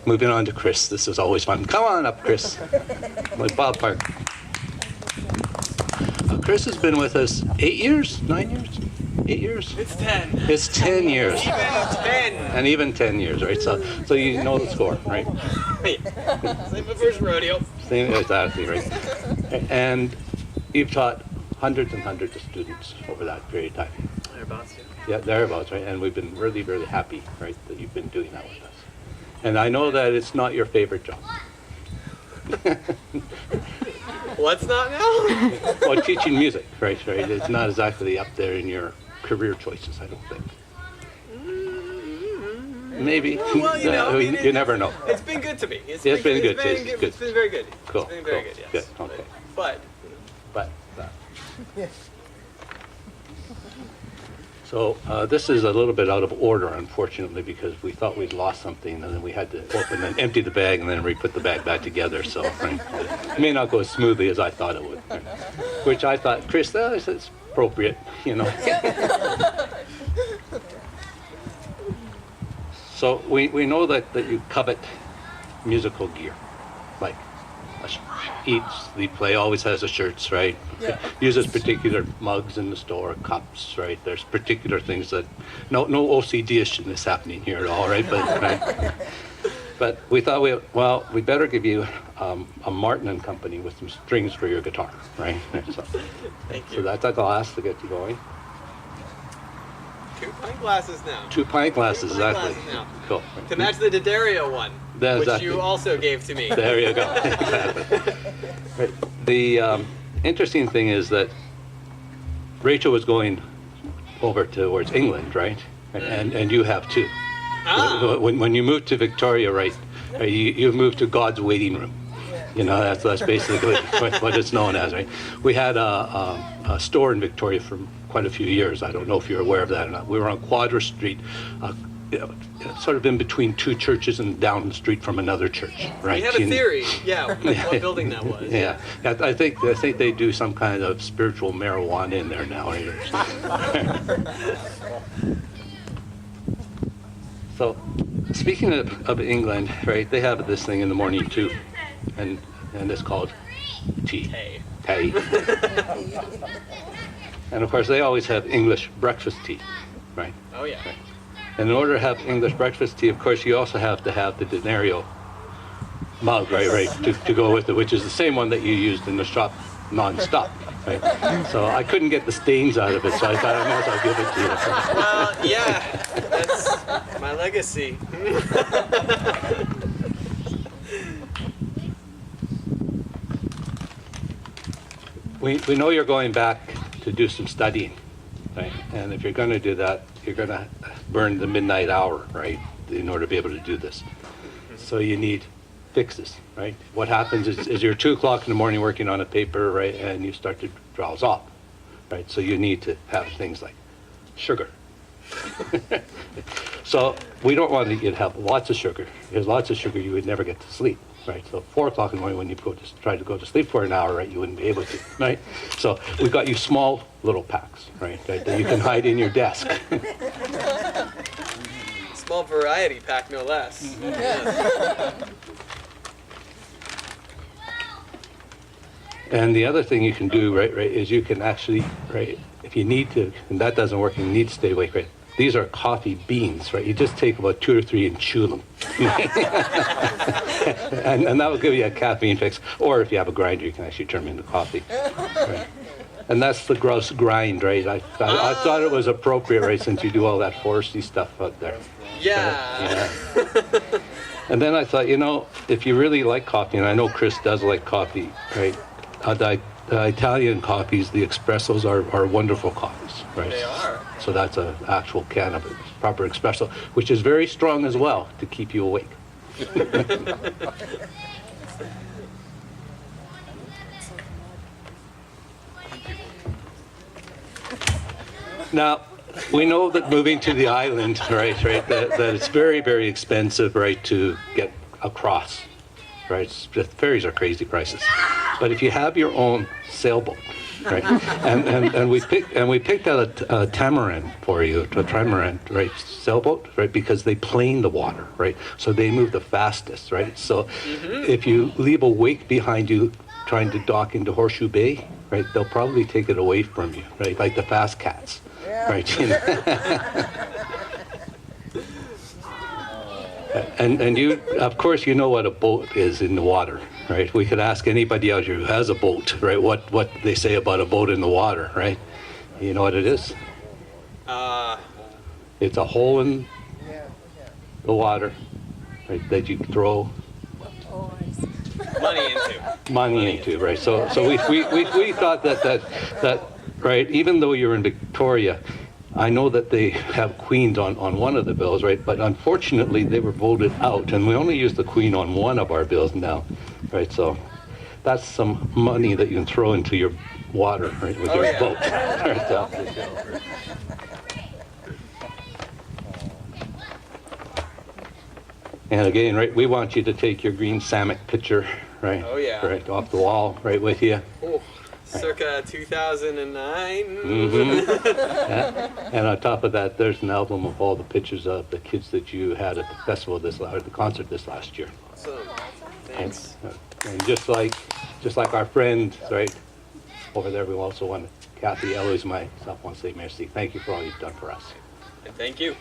moving on to Chris. This is always fun. Come on up, Chris. Like ballpark. Chris has been with us 8 years, 9 years, 8 years. It's 10. It's 10 years. Even 10. And even 10 years, right? So you know the score, right? Same the first rodeo. Same, exactly, right? And you've taught hundreds and hundreds of students over that period of time. Thereabouts, yeah. Yeah, thereabouts, right? And we've been really, really happy, right, that you've been doing that with us. And I know that it's not your favorite job. What's not now? Well, teaching music, right? It's not exactly up there in your career choices, I don't think. Maybe. Well, you know, you never know. It's been good to me. It's been good. It's been very good. Cool. It's been very good, yes. Good. Okay. But But so this is a little bit out of order, unfortunately, because we thought we'd lost something, and then we had to open and empty the bag, and then re-put the bag back together. So right, it may not go as smoothly as I thought it would. Right? Which I thought, Chris, it's appropriate, you know. So we know that you covet musical gear, like the play always has the shirts, right? Yeah. Uses particular mugs in the store, cups, right? There's particular things that, no OCD-ishness happening here at all, right? But we thought we better give you a Martin and Company with some strings for your guitar, right? So, thank you. so that's a glass to get you going. 2 pint glasses now. 2 pint glasses, 2 pint exactly. glasses now. Cool. To match the D'Addario one, That's which exactly. you also gave to me. There you go. Exactly. Right. The interesting thing is that Rachel was going over towards England, right? And you have too. Ah. When you moved to Victoria, right? You moved to God's waiting room. You know, that's basically what it's known as, right? We had a store in Victoria for quite a few years. I don't know if you're aware of that or not. We were on Quadra Street, sort of in between two churches and down the street from another church, right? We have a theory, what building that was. Yeah, I think they do some kind of spiritual marijuana in there now. So, speaking of England, right? They have this thing in the morning too, and it's called tea. Tea. And of course, they always have English breakfast tea, right? Oh yeah. Right. And in order to have English breakfast tea, of course, you also have to have the D'Addario mug, right, to go with it, which is the same one that you used in the shop non-stop, right? So I couldn't get the stains out of it, so I thought I might as well give it to you. Well, yeah, that's my legacy. We know you're going back to do some studying, right? And if you're going to do that, you're going to burn the midnight hour, right, in order to be able to do this. So you need fixes, right? What happens is you're 2 o'clock in the morning working on a paper, right, and you start to drowse off, right? So you need to have things like sugar. So we don't want you to have lots of sugar, because lots of sugar you would never get to sleep. Right, so 4 o'clock in the morning when you try to go to sleep for an hour, right, you wouldn't be able to, right? So we got you small little packs, right, that you can hide in your desk. Small variety pack, no less. And the other thing you can do, right, is you can actually, right, if you need to, and that doesn't work, and you need to stay awake, right? These are coffee beans, right? You just take about 2 or 3 and chew them. and that will give you a caffeine fix. Or if you have a grinder, you can actually turn them into coffee. Right? And that's the gross grind, right? I thought it was appropriate, right, since you do all that foresty stuff out there. Yeah. And then I thought, if you really like coffee, and I know Chris does like coffee, right? The Italian coffees, the espressos are wonderful coffees, right? They are. So that's an actual can of proper espresso, which is very strong as well to keep you awake. Now, we know that moving to the island, right, that it's very, very expensive, right, to get across, right? The ferries are crazy prices. But if you have your own sailboat, right? And we picked out a Tamarin for you, a trimaran, right, sailboat, right, because they plane the water, right? So they move the fastest, right? So if you leave a wake behind you trying to dock into Horseshoe Bay, right, they'll probably take it away from you, right, like the fast cats, right? You know? And you, of course, you know what a boat is in the water, right? We could ask anybody out here who has a boat, right, what they say about a boat in the water, right? You know what it is? It's a hole in the water, right, that you throw money into, right? So we thought that right, even though you're in Victoria, I know that they have queens on one of the bills, right? But unfortunately, they were voted out, and we only use the queen on one of our bills now, right? So that's some money that you can throw into your water, right, with your boat. Right, so. And again, right, we want you to take your green Samick picture, right? Oh, yeah. Right, off the wall, right with you. Oh, circa 2009. And on top of that, there's an album of all the pictures of the kids that you had at the festival or the concert this last year. Awesome. Thanks. And just like our friend, right, over there, we also want Kathy, Eloise, myself want to say merci. Thank you for all you've done for us. And thank you.